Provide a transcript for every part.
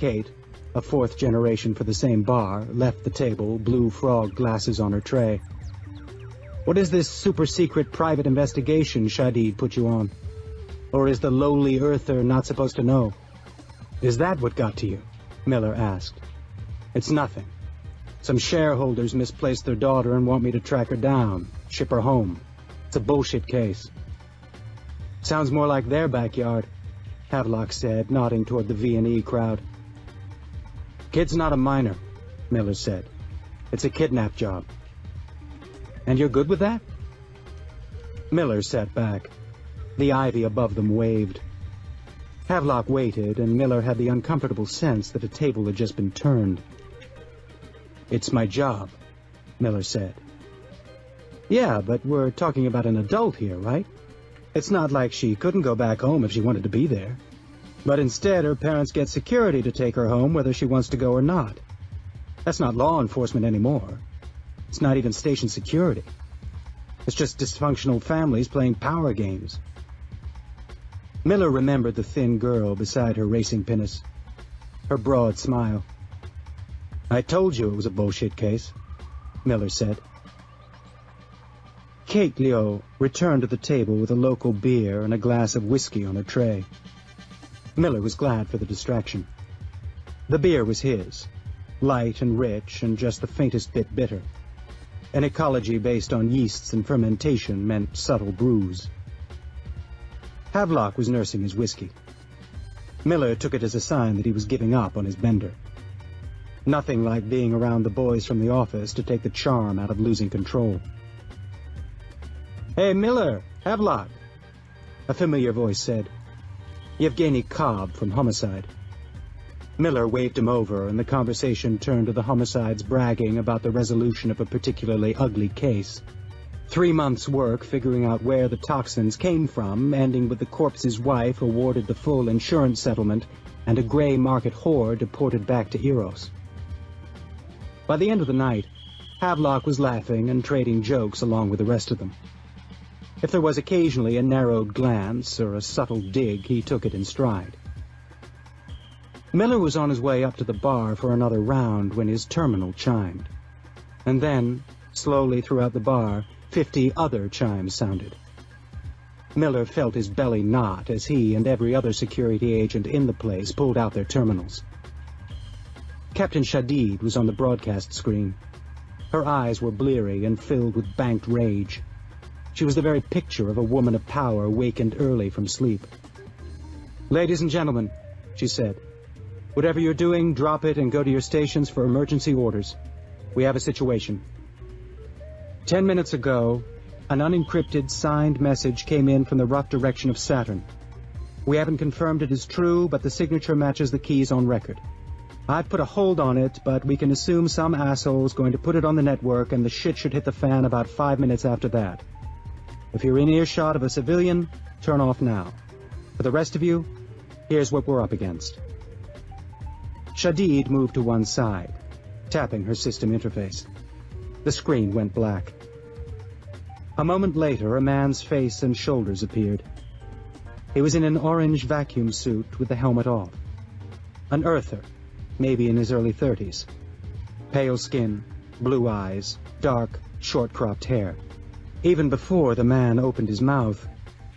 Kate, a fourth generation for the same bar, left the table, blue frog glasses on her tray. What is this super-secret private investigation Shadid put you on? Or is the lowly earther not supposed to know? Is that what got to you? Miller asked. It's nothing. Some shareholders misplaced their daughter and want me to track her down, ship her home. It's a bullshit case. Sounds more like their backyard, Havelock said, nodding toward the V&E crowd. Kid's not a minor, Miller said. It's a kidnap job. And you're good with that? Miller sat back. The ivy above them waved. Havelock waited, and Miller had the uncomfortable sense that a table had just been turned. It's my job, Miller said. Yeah, but we're talking about an adult here, right? It's not like she couldn't go back home if she wanted to be there. But instead, her parents get security to take her home whether she wants to go or not. That's not law enforcement anymore. It's not even station security. It's just dysfunctional families playing power games. Miller remembered the thin girl beside her racing pinnace. Her broad smile. I told you it was a bullshit case, Miller said. Kate Liu returned to the table with a local beer and a glass of whiskey on her tray. Miller was glad for the distraction. The beer was his, light and rich and just the faintest bit bitter. An ecology based on yeasts and fermentation meant subtle brews. Havelock was nursing his whiskey. Miller took it as a sign that he was giving up on his bender. Nothing like being around the boys from the office to take the charm out of losing control. Hey, Miller, Havelock, a familiar voice said. Yevgeny Cobb from Homicide. Miller waved him over, and the conversation turned to the Homicide's bragging about the resolution of a particularly ugly case. 3 months' work figuring out where the toxins came from, ending with the corpse's wife awarded the full insurance settlement and a gray market whore deported back to Eros. By the end of the night, Havelock was laughing and trading jokes along with the rest of them. If there was occasionally a narrowed glance or a subtle dig, he took it in stride. Miller was on his way up to the bar for another round when his terminal chimed. And then, slowly throughout the bar, 50 other chimes sounded. Miller felt his belly knot as he and every other security agent in the place pulled out their terminals. Captain Shadid was on the broadcast screen. Her eyes were bleary and filled with banked rage. She was the very picture of a woman of power wakened early from sleep. Ladies and gentlemen, she said, whatever you're doing, drop it and go to your stations for emergency orders. We have a situation. 10 minutes ago, an unencrypted, signed message came in from the rough direction of Saturn. We haven't confirmed it is true, but the signature matches the keys on record. I've put a hold on it, but we can assume some asshole's going to put it on the network and the shit should hit the fan about 5 minutes after that. If you're in earshot of a civilian, turn off now. For the rest of you, here's what we're up against. Shadid moved to one side, tapping her system interface. The screen went black. A moment later, a man's face and shoulders appeared. He was in an orange vacuum suit with the helmet off. An earther, maybe in his early 30s. Pale skin, blue eyes, dark, short-cropped hair. Even before the man opened his mouth,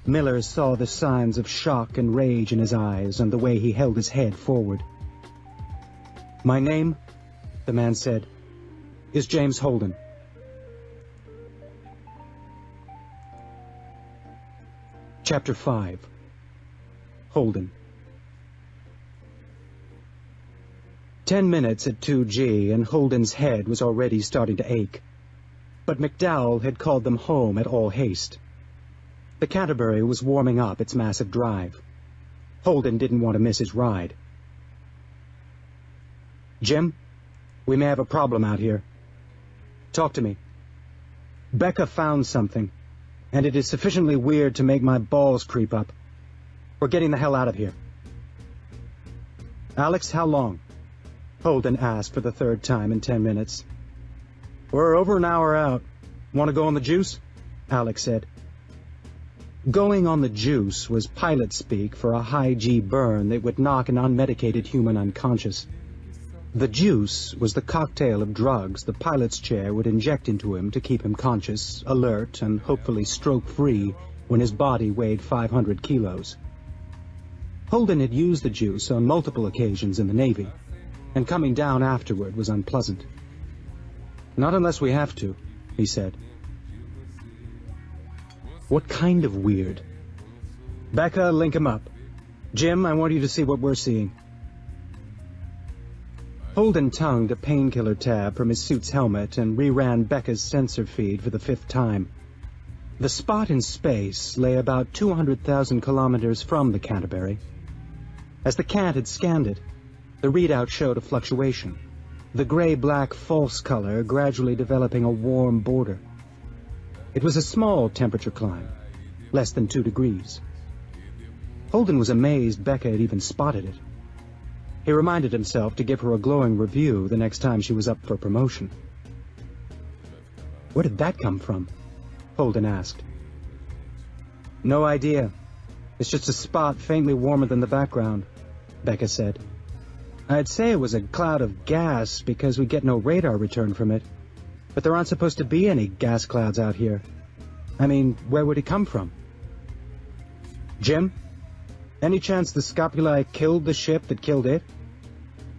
Miller saw the signs of shock and rage in his eyes and the way he held his head forward. My name, the man said, is James Holden. Chapter 5. Holden. 10 minutes at 2G and Holden's head was already starting to ache. But McDowell had called them home at all haste. The Canterbury was warming up its massive drive. Holden didn't want to miss his ride. Jim, we may have a problem out here. Talk to me. Becca found something, and it is sufficiently weird to make my balls creep up. We're getting the hell out of here. Alex, how long? Holden asked for the third time in 10 minutes. We're over an hour out. Want to go on the juice? Alex said. Going on the juice was pilot speak for a high-G burn that would knock an unmedicated human unconscious. The juice was the cocktail of drugs the pilot's chair would inject into him to keep him conscious, alert, and hopefully stroke-free when his body weighed 500 kilos. Holden had used the juice on multiple occasions in the Navy, and coming down afterward was unpleasant. "Not unless we have to," he said. "What kind of weird?" "Becca, link him up. Jim, I want you to see what we're seeing." Holden tongued a painkiller tab from his suit's helmet and reran Becca's sensor feed for the 5th time. The spot in space lay about 200,000 kilometers from the Canterbury. As the Cant had scanned it, the readout showed a fluctuation, the gray-black false color gradually developing a warm border. It was a small temperature climb, less than 2 degrees. Holden was amazed Becca had even spotted it. He reminded himself to give her a glowing review the next time she was up for promotion. "Where did that come from?" Holden asked. "No idea. It's just a spot faintly warmer than the background," Becca said. "I'd say it was a cloud of gas because we get no radar return from it. But there aren't supposed to be any gas clouds out here. I mean, where would it come from?" "Jim? Any chance the Scopuli killed the ship that killed it?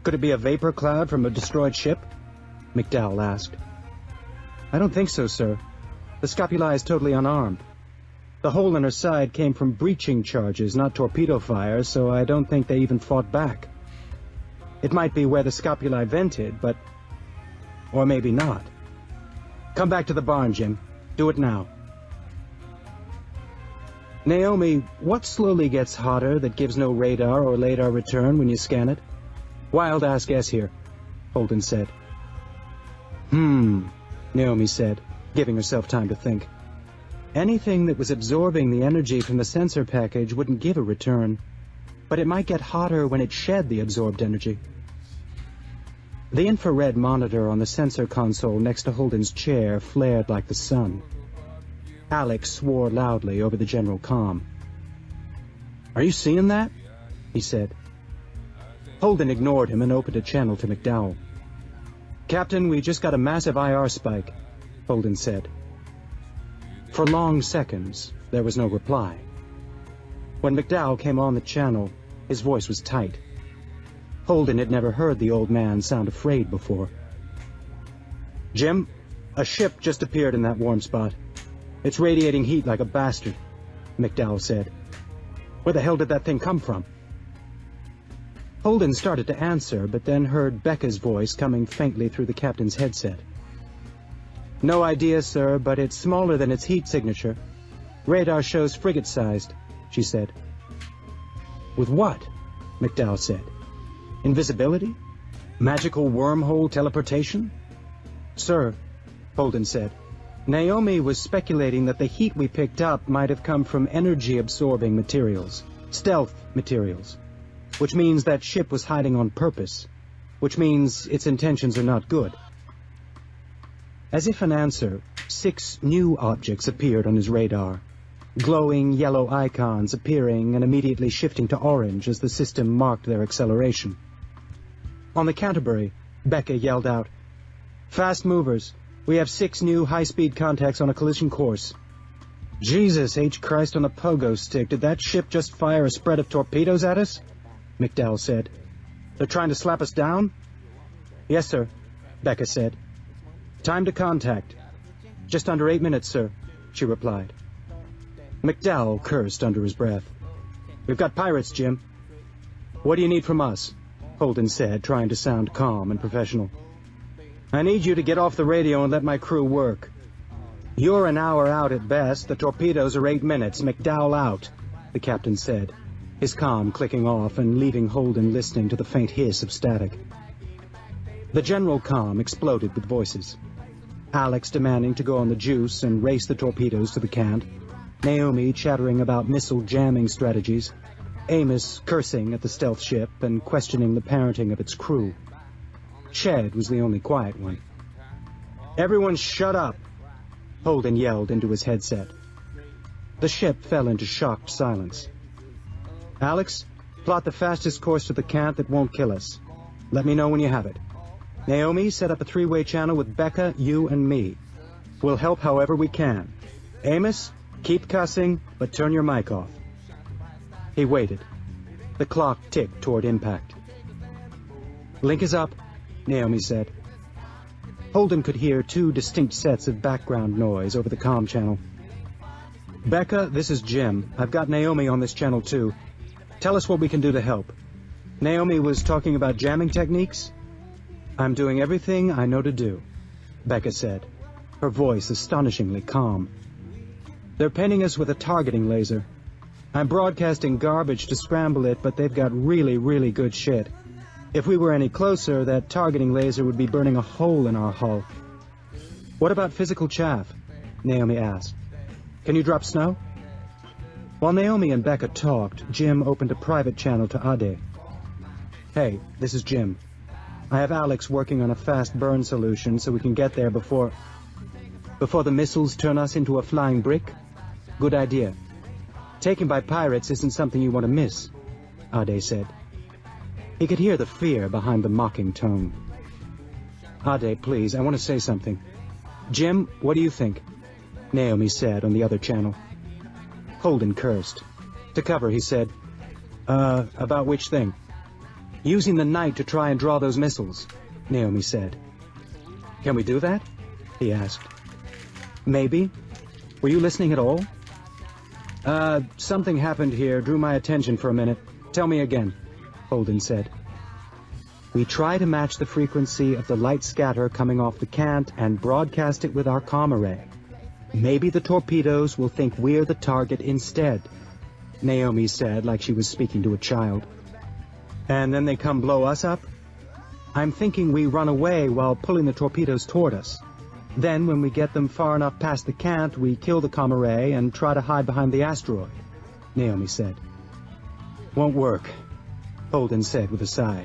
Could it be a vapor cloud from a destroyed ship?" McDowell asked. "I don't think so, sir. The Scopuli is totally unarmed. The hole in her side came from breaching charges, not torpedo fire, so I don't think they even fought back. It might be where the Scopuli vented, but... or maybe not. Come back to the barn, Jim. Do it now." "Naomi, what slowly gets hotter that gives no radar or LADAR return when you scan it?" "Wild ass guess here," Holden said. Naomi said, giving herself time to think. Anything that was absorbing the energy from the sensor package wouldn't give a return, but it might get hotter when it shed the absorbed energy. The infrared monitor on the sensor console next to Holden's chair flared like the sun. Alex swore loudly over the general comm. "Are you seeing that?" he said. Holden ignored him and opened a channel to McDowell. "Captain, we just got a massive IR spike," Holden said. For long seconds, there was no reply. When McDowell came on the channel, his voice was tight. Holden had never heard the old man sound afraid before. "Jim, a ship just appeared in that warm spot. It's radiating heat like a bastard," McDowell said. "Where the hell did that thing come from?" Holden started to answer, but then heard Becca's voice coming faintly through the captain's headset. "No idea, sir, but it's smaller than its heat signature. Radar shows frigate-sized," she said. "With what?" McDowell said. "Invisibility? Magical wormhole teleportation?" "Sir," Holden said, "Naomi was speculating that the heat we picked up might have come from energy-absorbing materials, stealth materials, which means that ship was hiding on purpose, which means its intentions are not good." As if an answer, 6 new objects appeared on his radar, glowing yellow icons appearing and immediately shifting to orange as the system marked their acceleration. On the Canterbury, Becca yelled out, "Fast movers, we have 6 new high-speed contacts on a collision course." "Jesus H. Christ on a pogo stick, did that ship just fire a spread of torpedoes at us?" McDowell said. "They're trying to slap us down?" "Yes, sir," Becca said. "Time to contact." "Just under 8 minutes, sir," she replied. McDowell cursed under his breath. "We've got pirates, Jim." "What do you need from us?" Holden said, trying to sound calm and professional. "I need you to get off the radio and let my crew work. You're an hour out at best. The torpedoes are 8 minutes. McDowell out," the captain said, his comm clicking off and leaving Holden listening to the faint hiss of static. The general comm exploded with voices. Alex demanding to go on the juice and race the torpedoes to the Cant, Naomi chattering about missile jamming strategies, Amos cursing at the stealth ship and questioning the parenting of its crew. Ched was the only quiet one. "Everyone shut up!" Holden yelled into his headset. The ship fell into shocked silence. Alex, plot the fastest course to the camp that won't kill us. Let me know when you have it. Naomi, set up a three-way channel with Becca, you, and me. We'll help however we can. Amos, keep cussing, but turn your mic off. He waited. The clock ticked toward impact. Link is up, Naomi said. Holden could hear two distinct sets of background noise over the comm channel. Becca, this is Jim. I've got Naomi on this channel too. Tell us what we can do to help. Naomi was talking about jamming techniques? I'm doing everything I know to do, Becca said, her voice astonishingly calm. They're pinning us with a targeting laser. I'm broadcasting garbage to scramble it, but they've got really, really good shit. If we were any closer, that targeting laser would be burning a hole in our hull. What about physical chaff? Naomi asked. Can you drop snow? While Naomi and Becca talked, Jim opened a private channel to Ade. Hey, this is Jim. I have Alex working on a fast burn solution so we can get there before the missiles turn us into a flying brick. Good idea. Taken by pirates isn't something you want to miss, Ade said. He could hear the fear behind the mocking tone. Ade, please, I want to say something. Jim, what do you think? Naomi said on the other channel. Holden cursed. To cover, he said, about which thing? Using the night to try and draw those missiles, Naomi said. Can we do that? He asked. Maybe. Were you listening at all? Something happened here, drew my attention for a minute. Tell me again, Holden said. We try to match the frequency of the light scatter coming off the cant and broadcast it with our comm array. Maybe the torpedoes will think we're the target instead, Naomi said like she was speaking to a child. And then they come blow us up? I'm thinking we run away while pulling the torpedoes toward us. Then, when we get them far enough past the cant, we kill the comm array and try to hide behind the asteroid, Naomi said. Won't work, Holden said with a sigh.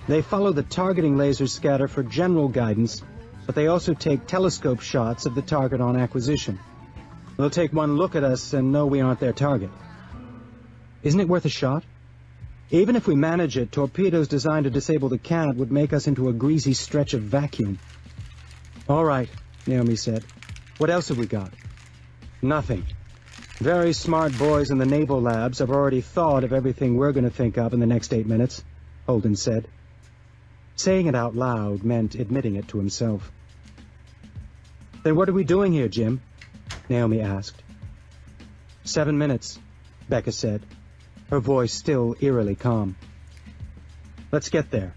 They follow the targeting laser scatter for general guidance, but they also take telescope shots of the target on acquisition. They'll take one look at us and know we aren't their target. Isn't it worth a shot? Even if we manage it, torpedoes designed to disable the cant would make us into a greasy stretch of vacuum. All right, Naomi said. What else have we got? Nothing. Very smart boys in the naval labs have already thought of everything we're going to think of in the next 8 minutes, Holden said. Saying it out loud meant admitting it to himself. Then what are we doing here, Jim? Naomi asked. 7 minutes, Becca said, her voice still eerily calm. Let's get there.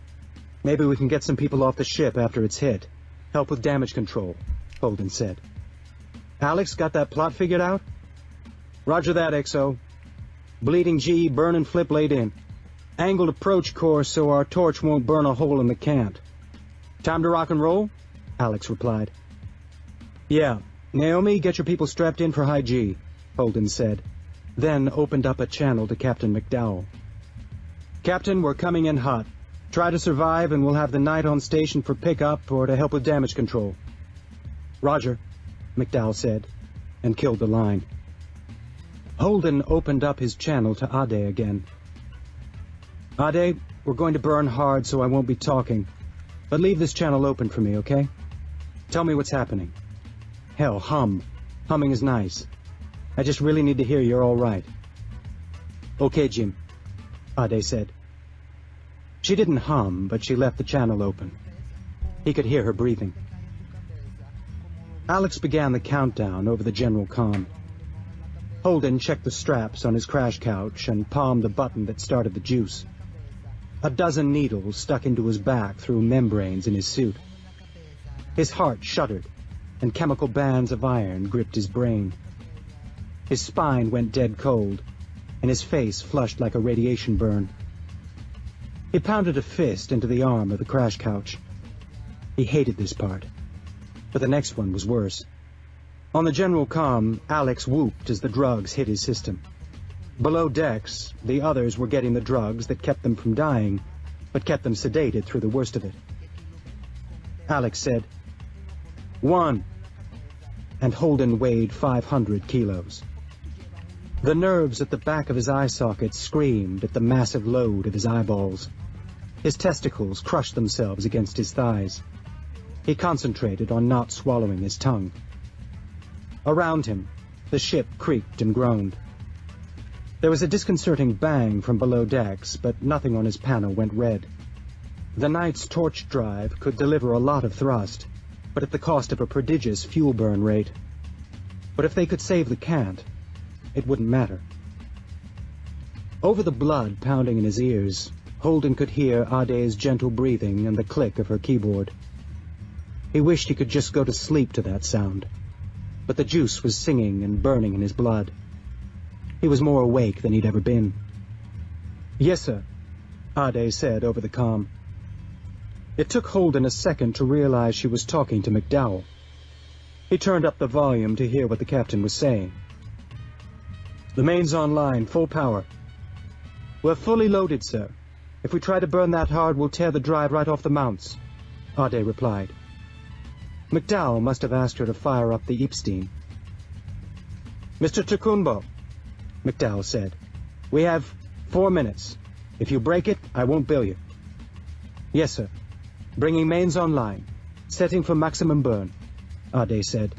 Maybe we can get some people off the ship after it's hit. Help with damage control, Holden said. Alex, got that plot figured out? Roger that, XO. Bleeding G, burn and flip laid in. Angled approach course so our torch won't burn a hole in the cant. Time to rock and roll? Alex replied. Yeah. Naomi, get your people strapped in for high G, Holden said, then opened up a channel to Captain McDowell. Captain, we're coming in hot. Try to survive and we'll have the night on station for pickup or to help with damage control. Roger, McDowell said, and killed the line. Holden opened up his channel to Ade again. Ade, we're going to burn hard so I won't be talking, but leave this channel open for me, okay? Tell me what's happening. Hell, hum. Humming is nice. I just really need to hear you're all right. Okay, Jim, Ade said. She didn't hum, but she left the channel open. He could hear her breathing. Alex began the countdown over the general comm. Holden checked the straps on his crash couch and palmed the button that started the juice. A dozen needles stuck into his back through membranes in his suit. His heart shuddered, and chemical bands of iron gripped his brain. His spine went dead cold, and his face flushed like a radiation burn. He pounded a fist into the arm of the crash couch. He hated this part, but the next one was worse. On the general comm, Alex whooped as the drugs hit his system. Below decks, the others were getting the drugs that kept them from dying, but kept them sedated through the worst of it. Alex said, 1. And Holden weighed 500 kilos. The nerves at the back of his eye sockets screamed at the massive load of his eyeballs. His testicles crushed themselves against his thighs. He concentrated on not swallowing his tongue. Around him, the ship creaked and groaned. There was a disconcerting bang from below decks, but nothing on his panel went red. The Knight's torch drive could deliver a lot of thrust, but at the cost of a prodigious fuel burn rate. But if they could save the Cant, it wouldn't matter. Over the blood pounding in his ears, Holden could hear Ade's gentle breathing and the click of her keyboard. He wished he could just go to sleep to that sound, but the juice was singing and burning in his blood. He was more awake than he'd ever been. "Yes, sir," Ade said over the comm. It took Holden a second to realize she was talking to McDowell. He turned up the volume to hear what the captain was saying. "The main's online, full power." "We're fully loaded, sir. If we try to burn that hard, we'll tear the drive right off the mounts," Ade replied. McDowell must have asked her to fire up the Epstein. "Mr. Tukumbo," McDowell said, "we have 4 minutes. If you break it, I won't bill you." "Yes, sir. Bringing mains online. Setting for maximum burn," Ade said.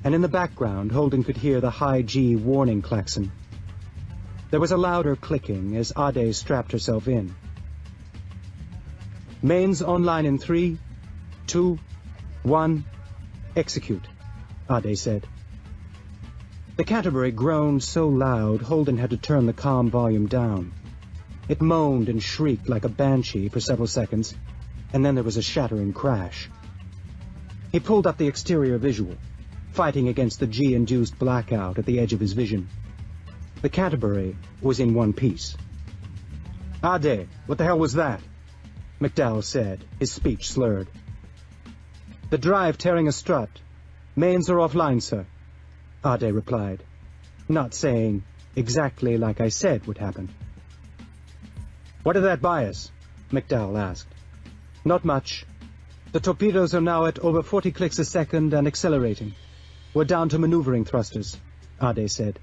And in the background, Holden could hear the high G warning klaxon. There was a louder clicking as Ade strapped herself in. "Mains online in 3, 2, 1, execute," Ade said. The Canterbury groaned so loud, Holden had to turn the comm volume down. It moaned and shrieked like a banshee for several seconds, and then there was a shattering crash. He pulled up the exterior visual, fighting against the G-induced blackout at the edge of his vision. The Canterbury was in one piece. "Ade, what the hell was that?" McDowell said, his speech slurred. "The drive tearing a strut. Mains are offline, sir," Ade replied, not saying exactly like I said would happen. "What did that buy us?" McDowell asked. "Not much. The torpedoes are now at over 40 clicks a second and accelerating. We're down to maneuvering thrusters," Ade said.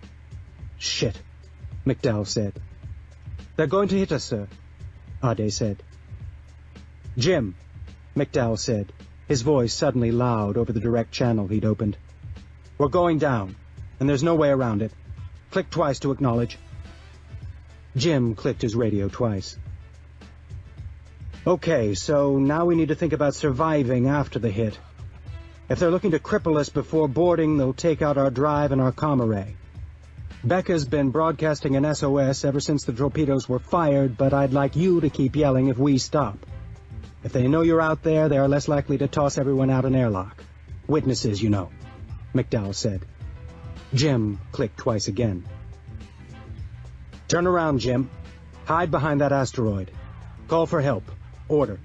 "Shit," McDowell said. "They're going to hit us, sir," Ade said. "Jim," McDowell said, his voice suddenly loud over the direct channel he'd opened. "We're going down, and there's no way around it. Click twice to acknowledge." Jim clicked his radio twice. "Okay, so now we need to think about surviving after the hit. If they're looking to cripple us before boarding, they'll take out our drive and our comm array. Becca's been broadcasting an SOS ever since the torpedoes were fired, but I'd like you to keep yelling if we stop. If they know you're out there, they are less likely to toss everyone out an airlock. Witnesses, you know," McDowell said. Jim clicked twice again. "Turn around, Jim. Hide behind that asteroid. Call for help. Order."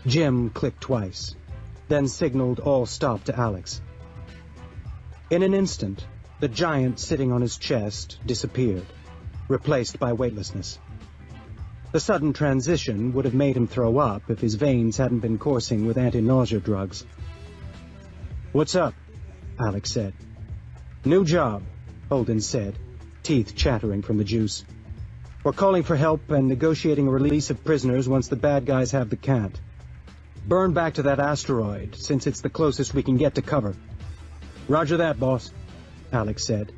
Jim clicked twice, then signaled all stop to Alex. In an instant, the giant sitting on his chest disappeared, replaced by weightlessness. The sudden transition would have made him throw up if his veins hadn't been coursing with anti-nausea drugs. "What's up?" Alex said. "New job," Holden said, teeth chattering from the juice. "We're calling for help and negotiating a release of prisoners once the bad guys have the Cant. Burn back to that asteroid, since it's the closest we can get to cover." "Roger that, boss," Alex said.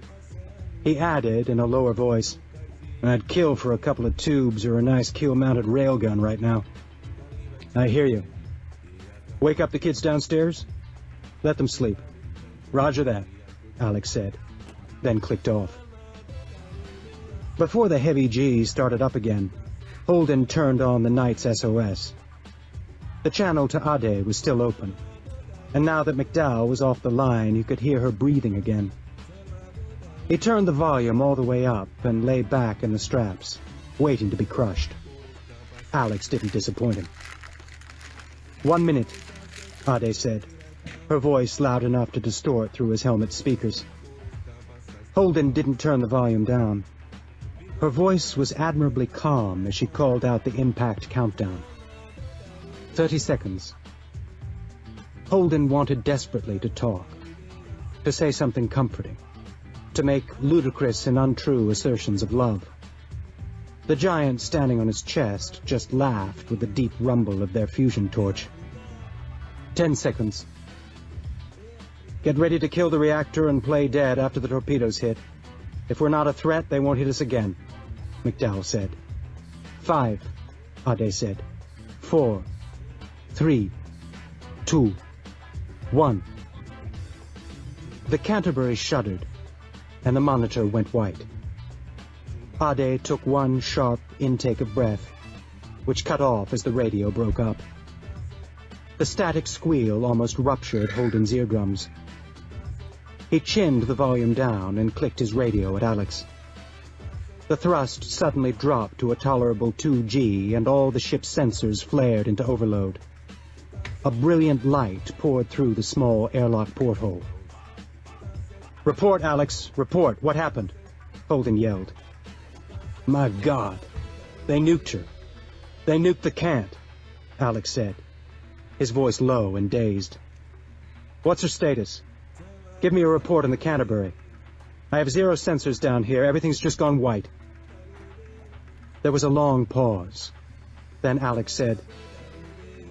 He added in a lower voice, "I'd kill for a couple of tubes or a nice keel-mounted railgun right now." "I hear you. Wake up the kids downstairs? Let them sleep." "Roger that," Alex said, then clicked off. Before the heavy G started up again, Holden turned on the Knight's SOS. The channel to Ade was still open, and now that McDowell was off the line, you could hear her breathing again. He turned the volume all the way up and lay back in the straps, waiting to be crushed. Alex didn't disappoint him. 1 minute, Ade said, her voice loud enough to distort through his helmet speakers. Holden didn't turn the volume down. Her voice was admirably calm as she called out the impact countdown. 30 seconds. Holden wanted desperately to talk, to say something comforting. to make ludicrous and untrue assertions of love. The giant standing on his chest just laughed with the deep rumble of their fusion torch. 10 seconds. Get ready to kill the reactor and play dead after the torpedoes hit. If we're not a threat, they won't hit us again, McDowell said. 5, Ade said. 4, 3, 2, 1. The Canterbury shuddered, and the monitor went white. Ade took one sharp intake of breath, which cut off as the radio broke up. The static squeal almost ruptured Holden's eardrums. He chinned the volume down and clicked his radio at Alex. The thrust suddenly dropped to a tolerable 2G, and all the ship's sensors flared into overload. A brilliant light poured through the small airlock porthole. "Report, Alex, report. What happened?" Holden yelled. "My God, they nuked her. They nuked the Cant," Alex said, his voice low and dazed. "What's her status? Give me a report on the Canterbury. I have 0 sensors down here. Everything's just gone white." There was a long pause. Then Alex said,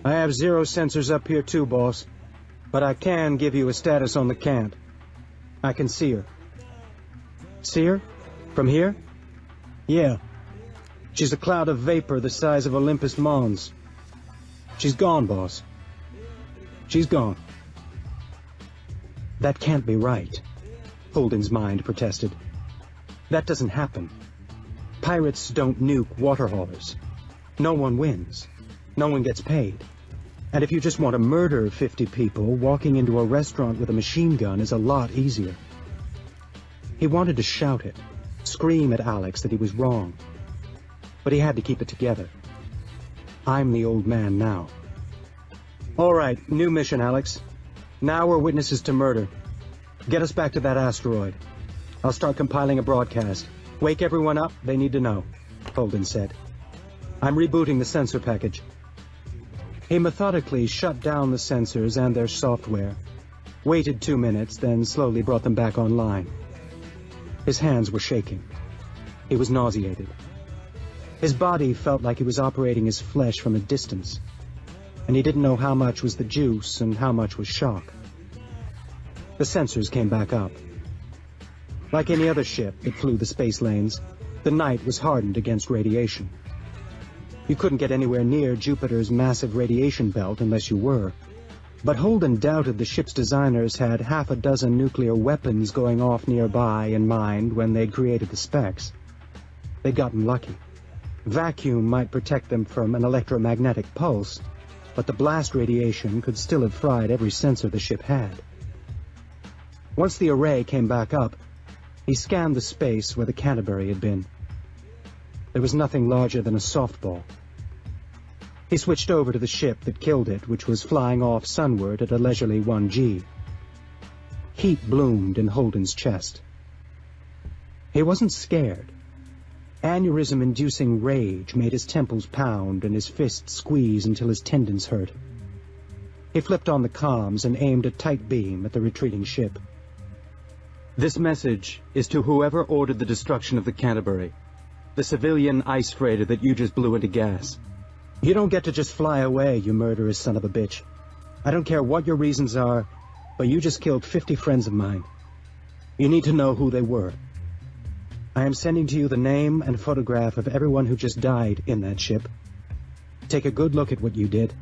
"I have 0 sensors up here too, boss. But I can give you a status on the Cant. I can see her." "See her? From here?" "Yeah. She's a cloud of vapor the size of Olympus Mons. She's gone, boss. She's gone." "That can't be right," Holden's mind protested. "That doesn't happen. Pirates don't nuke water haulers. No one wins. No one gets paid. And if you just want to murder 50 people, walking into a restaurant with a machine gun is a lot easier." He wanted to shout it, scream at Alex that he was wrong. But he had to keep it together. I'm the old man now. "All right, new mission, Alex. Now we're witnesses to murder. Get us back to that asteroid. I'll start compiling a broadcast. Wake everyone up, they need to know," Holden said. "I'm rebooting the sensor package." He methodically shut down the sensors and their software, waited 2 minutes, then slowly brought them back online. His hands were shaking. He was nauseated. His body felt like he was operating his flesh from a distance, and he didn't know how much was the juice and how much was shock. The sensors came back up. Like any other ship that flew the space lanes, the night was hardened against radiation. You couldn't get anywhere near Jupiter's massive radiation belt unless you were. But Holden doubted the ship's designers had half a dozen nuclear weapons going off nearby in mind when they'd created the specs. They'd gotten lucky. Vacuum might protect them from an electromagnetic pulse, but the blast radiation could still have fried every sensor the ship had. Once the array came back up, he scanned the space where the Canterbury had been. There was nothing larger than a softball. He switched over to the ship that killed it, which was flying off sunward at a leisurely 1G. Heat bloomed in Holden's chest. He wasn't scared. Aneurysm-inducing rage made his temples pound and his fists squeeze until his tendons hurt. He flipped on the comms and aimed a tight beam at the retreating ship. "This message is to whoever ordered the destruction of the Canterbury, the civilian ice freighter that you just blew into gas. You don't get to just fly away, you murderous son of a bitch. I don't care what your reasons are, but you just killed 50 friends of mine. You need to know who they were. I am sending to you the name and photograph of everyone who just died in that ship. Take a good look at what you did.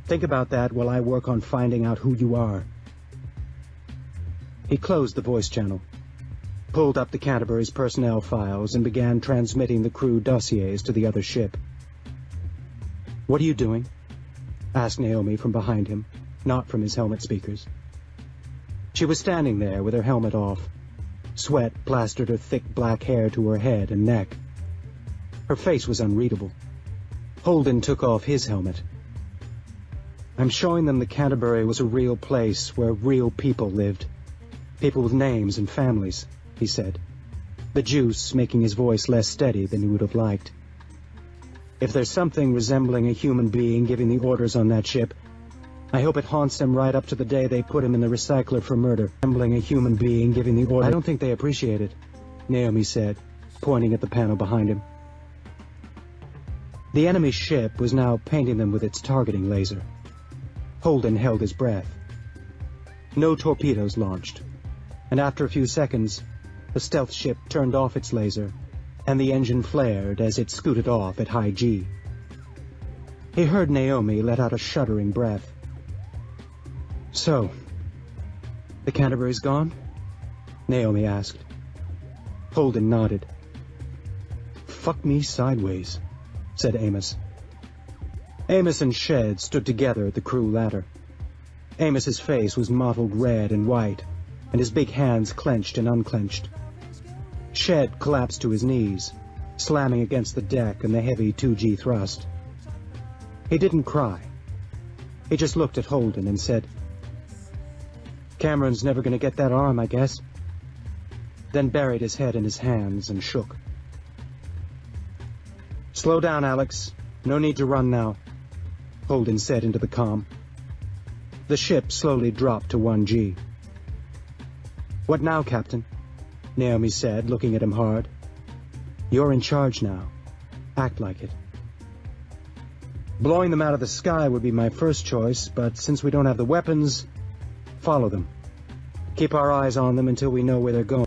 Think about that while I work on finding out who you are." He closed the voice channel, pulled up the Canterbury's personnel files, and began transmitting the crew dossiers to the other ship. "What are you doing?" asked Naomi from behind him, not from his helmet speakers. She was standing there with her helmet off. Sweat plastered her thick black hair to her head and neck. Her face was unreadable. Holden took off his helmet. "I'm showing them the Canterbury was a real place where real people lived. People with names and families," he said, the juice making his voice less steady than he would have liked. "If there's something resembling a human being giving the orders on that ship, I hope it haunts them right up to the day they put him in the recycler for murder, resembling a human being giving the order. I don't think they appreciate it, Naomi said, pointing at the panel behind him. The enemy ship was now painting them with its targeting laser. Holden held his breath. No torpedoes launched, and after a few seconds, the stealth ship turned off its laser, and the engine flared as it scooted off at high G. He heard Naomi let out a shuddering breath. So, the Canterbury's gone? Naomi asked. Holden nodded. Fuck me sideways, said Amos. Amos and Shed stood together at the crew ladder. Amos's face was mottled red and white, and his big hands clenched and unclenched. Shed collapsed to his knees, slamming against the deck and the heavy 2G thrust. He didn't cry. He just looked at Holden and said, Cameron's never going to get that arm, I guess. Then buried his head in his hands and shook. Slow down, Alex. No need to run now, Holden said into the comm. The ship slowly dropped to 1G. What now, Captain? Naomi said, looking at him hard. You're in charge now. Act like it. Blowing them out of the sky would be my first choice, but since we don't have the weapons, follow them. Keep our eyes on them until we know where they're going.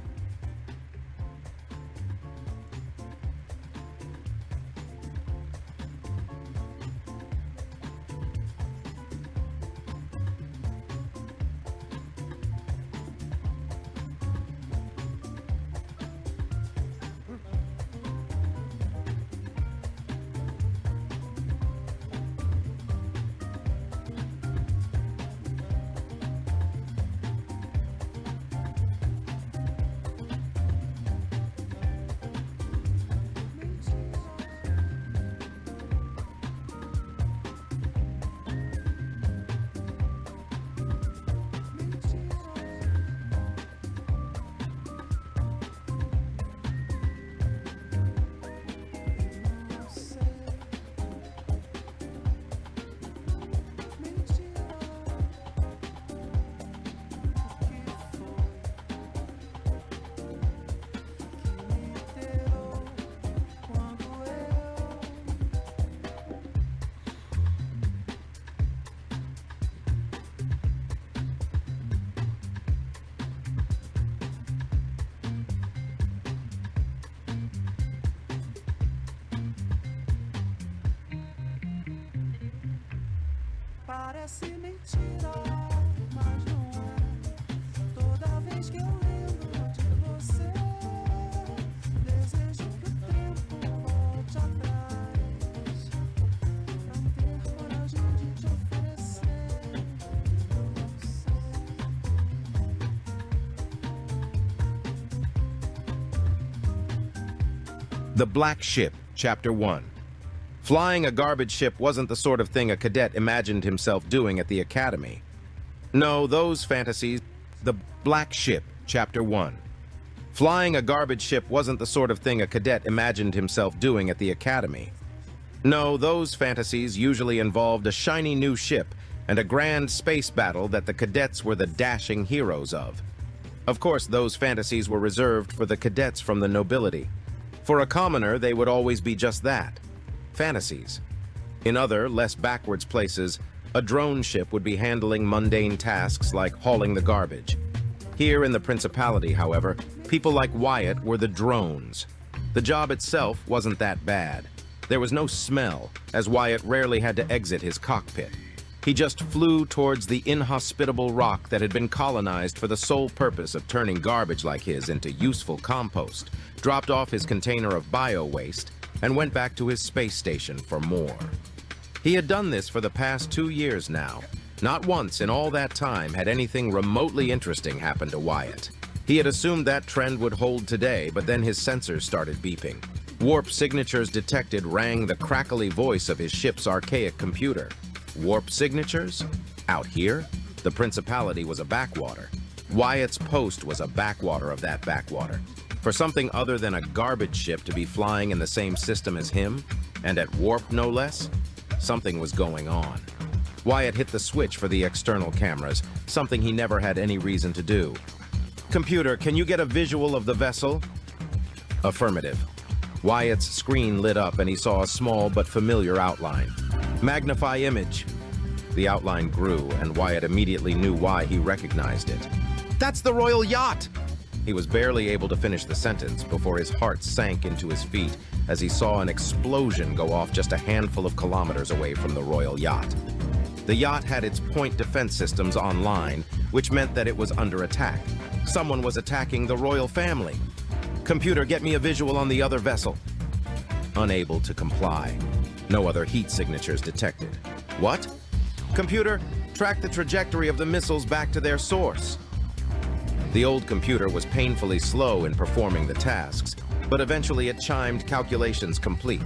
Parece mentira, mas não é. Toda vez que eu lembro de você, desejo que o tempo volte atrás, pra ter coragem de te oferecer. The Black Ship, Chapter 1. Flying a garbage ship wasn't the sort of thing a cadet imagined himself doing at the academy. No, those fantasies... The Black Ship, Chapter 1. Flying a garbage ship wasn't the sort of thing a cadet imagined himself doing at the academy. No, those fantasies usually involved a shiny new ship and a grand space battle that the cadets were the dashing heroes of. Of course, those fantasies were reserved for the cadets from the nobility. For a commoner, they would always be just that. Fantasies. In other, less backwards places, a drone ship would be handling mundane tasks like hauling the garbage. Here in the Principality, however, people like Wyatt were the drones. The job itself wasn't that bad. There was no smell, as Wyatt rarely had to exit his cockpit. He just flew towards the inhospitable rock that had been colonized for the sole purpose of turning garbage like his into useful compost, dropped off his container of bio-waste, and went back to his space station for more. He had done this for the past 2 years now. Not once in all that time had anything remotely interesting happened to Wyatt. He had assumed that trend would hold today, but then his sensors started beeping. Warp signatures detected rang the crackly voice of his ship's archaic computer. Warp signatures? Out here? The Principality was a backwater. Wyatt's post was a backwater of that backwater. For something other than a garbage ship to be flying in the same system as him, and at warp no less, something was going on. Wyatt hit the switch for the external cameras, something he never had any reason to do. "Computer, can you get a visual of the vessel?" Affirmative. Wyatt's screen lit up and he saw a small but familiar outline. "Magnify image." The outline grew, and Wyatt immediately knew why he recognized it. "That's the Royal Yacht!" He was barely able to finish the sentence before his heart sank into his feet as he saw an explosion go off just a handful of kilometers away from the Royal Yacht. The yacht had its point defense systems online, which meant that it was under attack. Someone was attacking the royal family. "Computer, get me a visual on the other vessel." Unable to comply. No other heat signatures detected. "What?" "Computer, track the trajectory of the missiles back to their source." The old computer was painfully slow in performing the tasks, but eventually it chimed "calculations complete."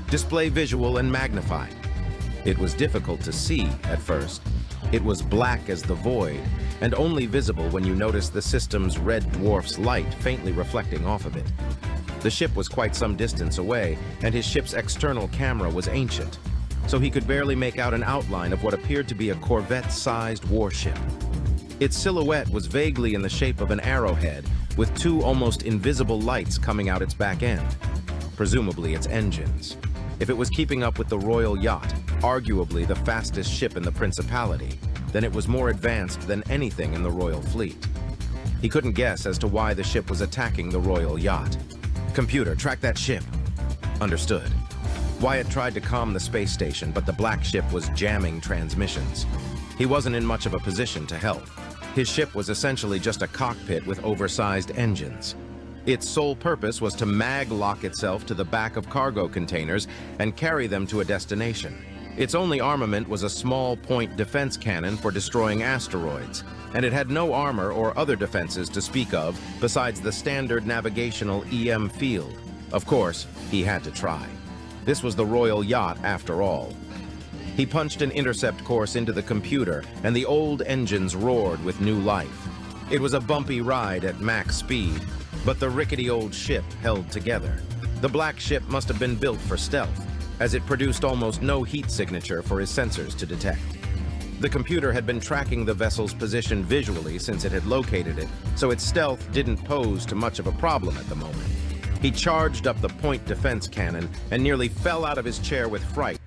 "Display visual and magnify." It was difficult to see at first. It was black as the void, and only visible when you noticed the system's red dwarf's light faintly reflecting off of it. The ship was quite some distance away, and his ship's external camera was ancient, so he could barely make out an outline of what appeared to be a Corvette-sized warship. Its silhouette was vaguely in the shape of an arrowhead, with two almost invisible lights coming out its back end, presumably its engines. If it was keeping up with the Royal Yacht, arguably the fastest ship in the Principality, then it was more advanced than anything in the Royal Fleet. He couldn't guess as to why the ship was attacking the Royal Yacht. "Computer, track that ship." Understood. Wyatt tried to calm the space station, but the black ship was jamming transmissions. He wasn't in much of a position to help. His ship was essentially just a cockpit with oversized engines. Its sole purpose was to mag-lock itself to the back of cargo containers and carry them to a destination. Its only armament was a small point defense cannon for destroying asteroids, and it had no armor or other defenses to speak of besides the standard navigational EM field. Of course, he had to try. This was the Royal Yacht after all. He punched an intercept course into the computer, and the old engines roared with new life. It was a bumpy ride at max speed, but the rickety old ship held together. The black ship must have been built for stealth, as it produced almost no heat signature for his sensors to detect. The computer had been tracking the vessel's position visually since it had located it, so its stealth didn't pose too much of a problem at the moment. He charged up the point defense cannon and nearly fell out of his chair with fright.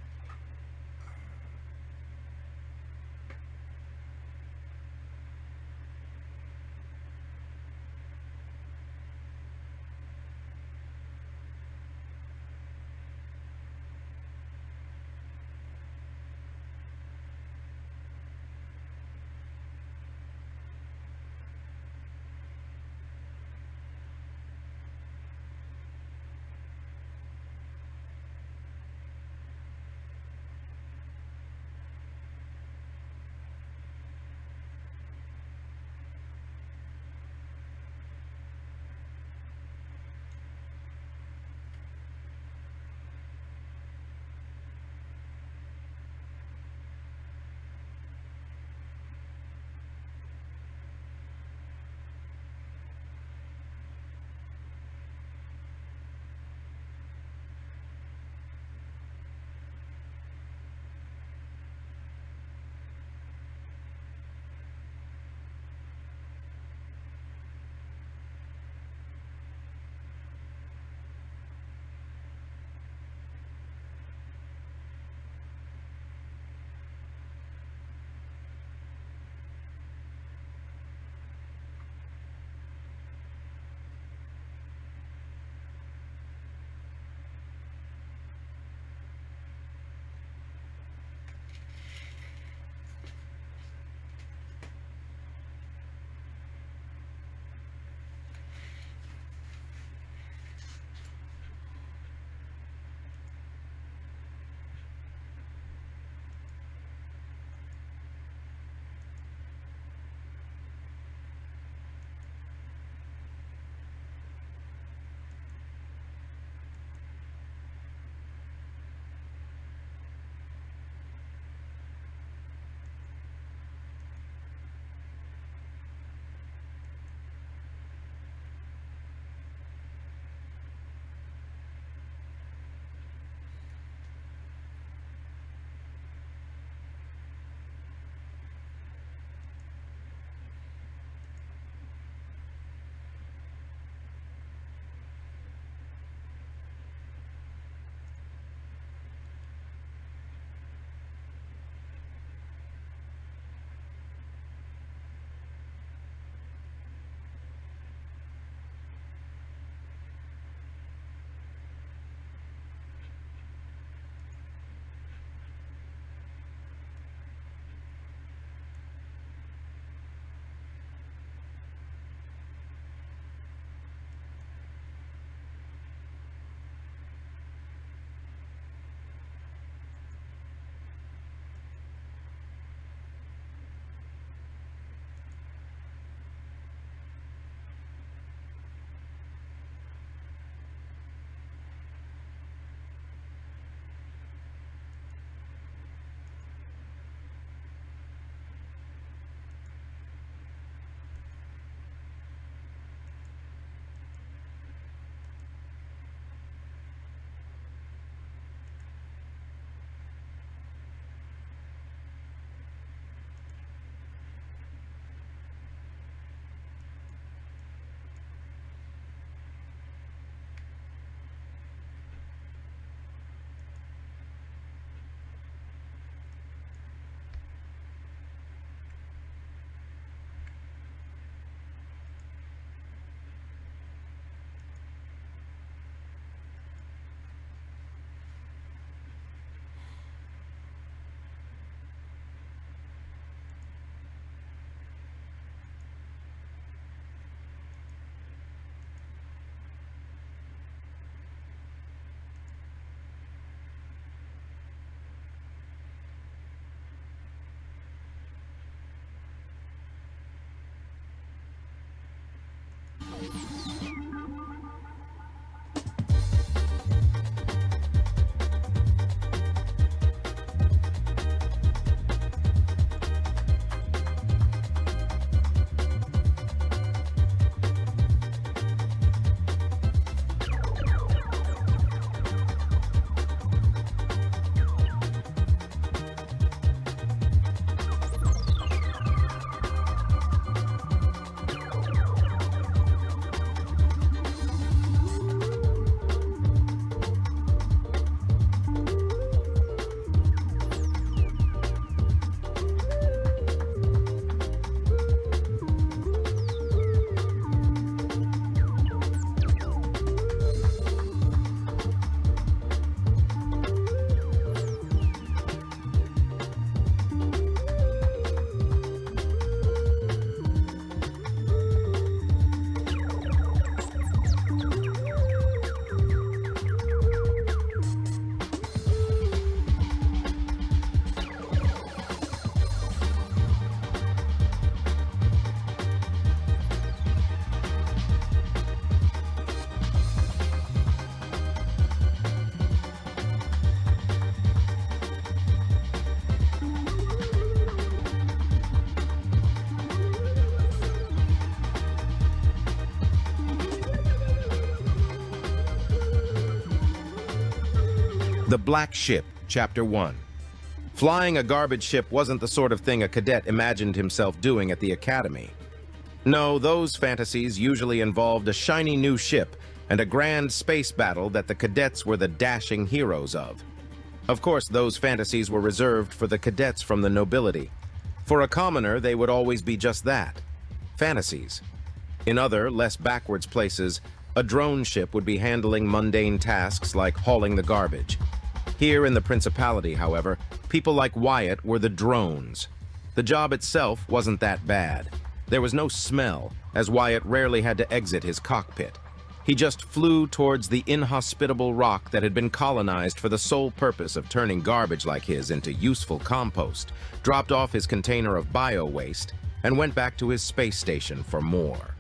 The Black Ship, Chapter 1. Flying a garbage ship wasn't the sort of thing a cadet imagined himself doing at the academy. No, those fantasies usually involved a shiny new ship and a grand space battle that the cadets were the dashing heroes of. Of course, those fantasies were reserved for the cadets from the nobility. For a commoner, they would always be just that, fantasies. In other, less backwards places, a drone ship would be handling mundane tasks like hauling the garbage. Here in the Principality, however, people like Wyatt were the drones. The job itself wasn't that bad. There was no smell, as Wyatt rarely had to exit his cockpit. He just flew towards the inhospitable rock that had been colonized for the sole purpose of turning garbage like his into useful compost, dropped off his container of bio-waste, and went back to his space station for more.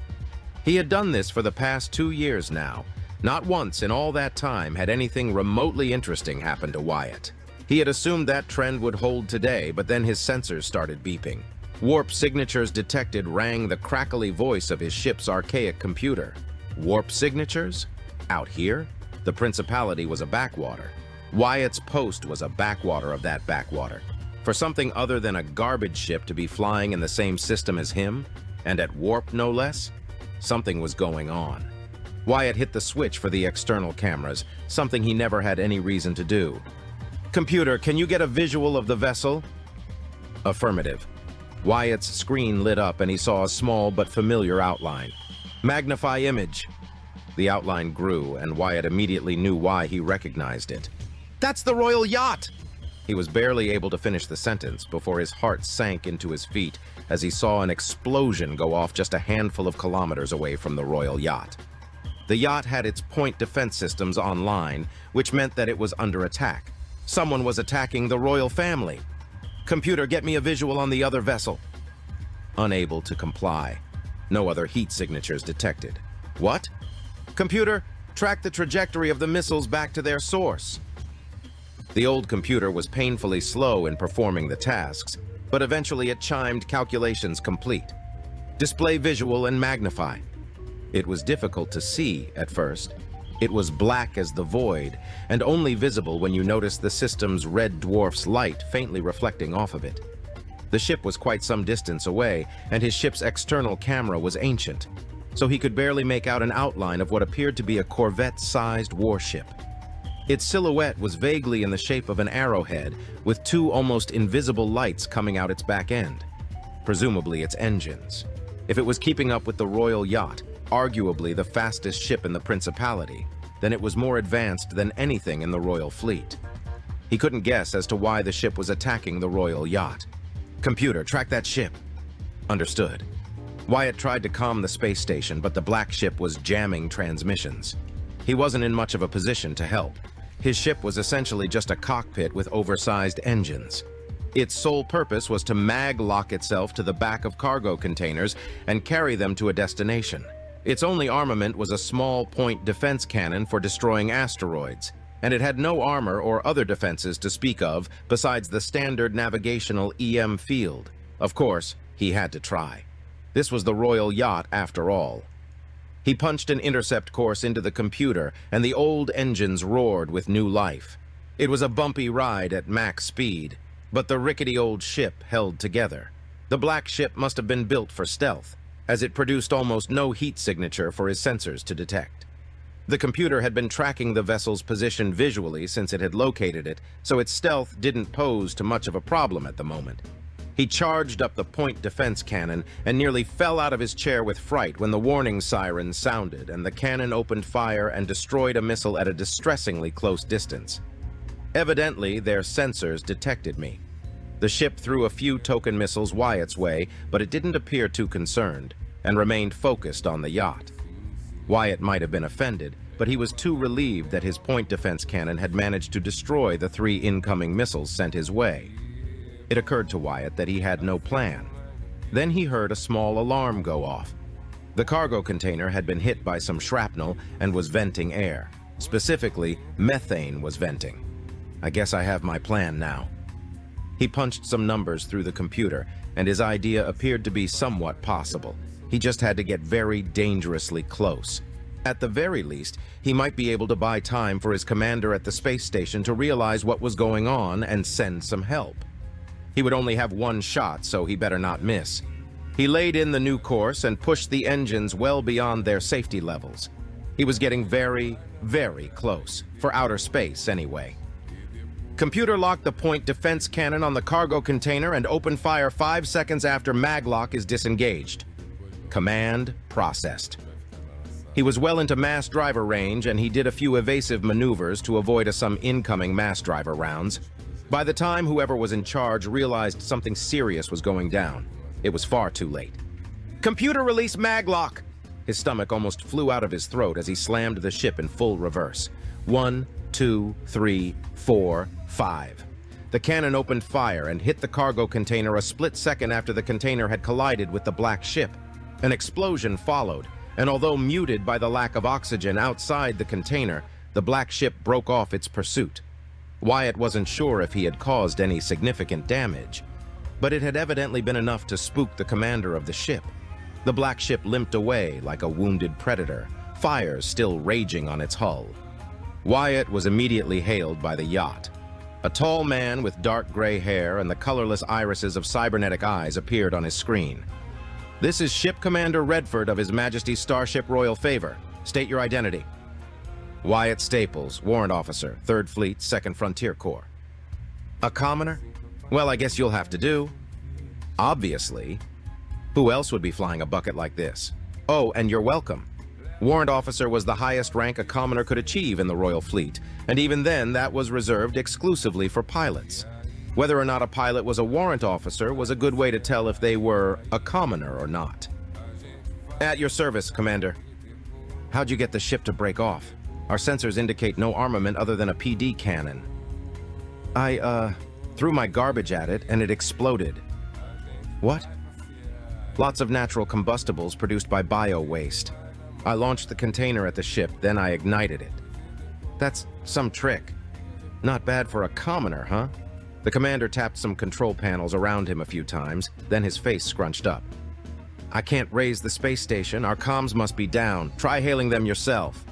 He had done this for the past 2 years now. Not once in all that time had anything remotely interesting happened to Wyatt. He had assumed that trend would hold today, but then his sensors started beeping. Warp signatures detected rang the crackly voice of his ship's archaic computer. Warp signatures? Out here? The Principality was a backwater. Wyatt's post was a backwater of that backwater. For something other than a garbage ship to be flying in the same system as him, and at warp no less, something was going on. Wyatt hit the switch for the external cameras, something he never had any reason to do. Computer, can you get a visual of the vessel? Affirmative. Wyatt's screen lit up and he saw a small but familiar outline. Magnify image. The outline grew and Wyatt immediately knew why he recognized it. That's the Royal Yacht! He was barely able to finish the sentence before his heart sank into his feet as he saw an explosion go off just a handful of kilometers away from the Royal Yacht. The yacht had its point defense systems online, which meant that it was under attack. Someone was attacking the royal family. Computer, get me a visual on the other vessel. Unable to comply. No other heat signatures detected. What? Computer, track the trajectory of the missiles back to their source. The old computer was painfully slow in performing the tasks, but eventually it chimed calculations complete. Display visual and magnify. It was difficult to see at first. It was black as the void, and only visible when you noticed the system's red dwarf's light faintly reflecting off of it. The ship was quite some distance away, and his ship's external camera was ancient, so he could barely make out an outline of what appeared to be a Corvette-sized warship. Its silhouette was vaguely in the shape of an arrowhead, with 2 almost invisible lights coming out its back end. Presumably its engines. If it was keeping up with the Royal Yacht, arguably the fastest ship in the Principality, then it was more advanced than anything in the Royal Fleet. He couldn't guess as to why the ship was attacking the Royal Yacht. Computer, track that ship. Understood. Wyatt tried to calm the space station, but the black ship was jamming transmissions. He wasn't in much of a position to help. His ship was essentially just a cockpit with oversized engines. Its sole purpose was to mag-lock itself to the back of cargo containers and carry them to a destination. Its only armament was a small point defense cannon for destroying asteroids, and it had no armor or other defenses to speak of besides the standard navigational EM field. Of course, he had to try. This was the royal yacht after all. He punched an intercept course into the computer, and the old engines roared with new life. It was a bumpy ride at max speed, but the rickety old ship held together. The black ship must have been built for stealth, as it produced almost no heat signature for his sensors to detect. The computer had been tracking the vessel's position visually since it had located it, so its stealth didn't pose too much of a problem at the moment. He charged up the point defense cannon and nearly fell out of his chair with fright when the warning siren sounded and the cannon opened fire and destroyed a missile at a distressingly close distance. Evidently, their sensors detected me. The ship threw a few token missiles Wyatt's way, but it didn't appear too concerned, and remained focused on the yacht. Wyatt might have been offended, but he was too relieved that his point defense cannon had managed to destroy the 3 incoming missiles sent his way. It occurred to Wyatt that he had no plan. Then he heard a small alarm go off. The cargo container had been hit by some shrapnel and was venting air. Specifically, methane was venting. I guess I have my plan now. He punched some numbers through the computer, and his idea appeared to be somewhat possible. He just had to get very dangerously close. At the very least, he might be able to buy time for his commander at the space station to realize what was going on and send some help. He would only have one shot, so he better not miss. He laid in the new course and pushed the engines well beyond their safety levels. He was getting very, very close, for outer space anyway. Computer locked the point defense cannon on the cargo container and opened fire 5 seconds after maglock is disengaged. Command processed. He was well into mass driver range, and he did a few evasive maneuvers to avoid some incoming mass driver rounds. By the time whoever was in charge realized something serious was going down, it was far too late. Computer release maglock! His stomach almost flew out of his throat as he slammed the ship in full reverse. 1, 2, 3, 4, 5. The cannon opened fire and hit the cargo container a split second after the container had collided with the black ship. An explosion followed, and although muted by the lack of oxygen outside the container, the black ship broke off its pursuit. Wyatt wasn't sure if he had caused any significant damage, but it had evidently been enough to spook the commander of the ship. The black ship limped away like a wounded predator, fires still raging on its hull. Wyatt was immediately hailed by the yacht. A tall man with dark gray hair and the colorless irises of cybernetic eyes appeared on his screen. "This is Ship Commander Redford of His Majesty's Starship Royal Favor. State your identity." Wyatt Staples, Warrant Officer, 3rd Fleet, 2nd Frontier Corps. "A commoner? Well, I guess you'll have to do." "Obviously. Who else would be flying a bucket like this? Oh, and you're welcome. Warrant Officer was the highest rank a commoner could achieve in the Royal Fleet, and even then that was reserved exclusively for pilots. Whether or not a pilot was a warrant officer was a good way to tell if they were a commoner or not." "At your service, Commander." "How'd you get the ship to break off? Our sensors indicate no armament other than a PD cannon." I threw my garbage at it and it exploded." "What?" "Lots of natural combustibles produced by bio-waste. I launched the container at the ship, then I ignited it." "That's some trick. Not bad for a commoner, huh?" The commander tapped some control panels around him a few times, then his face scrunched up. "I can't raise the space station. Our comms must be down. Try hailing them yourself."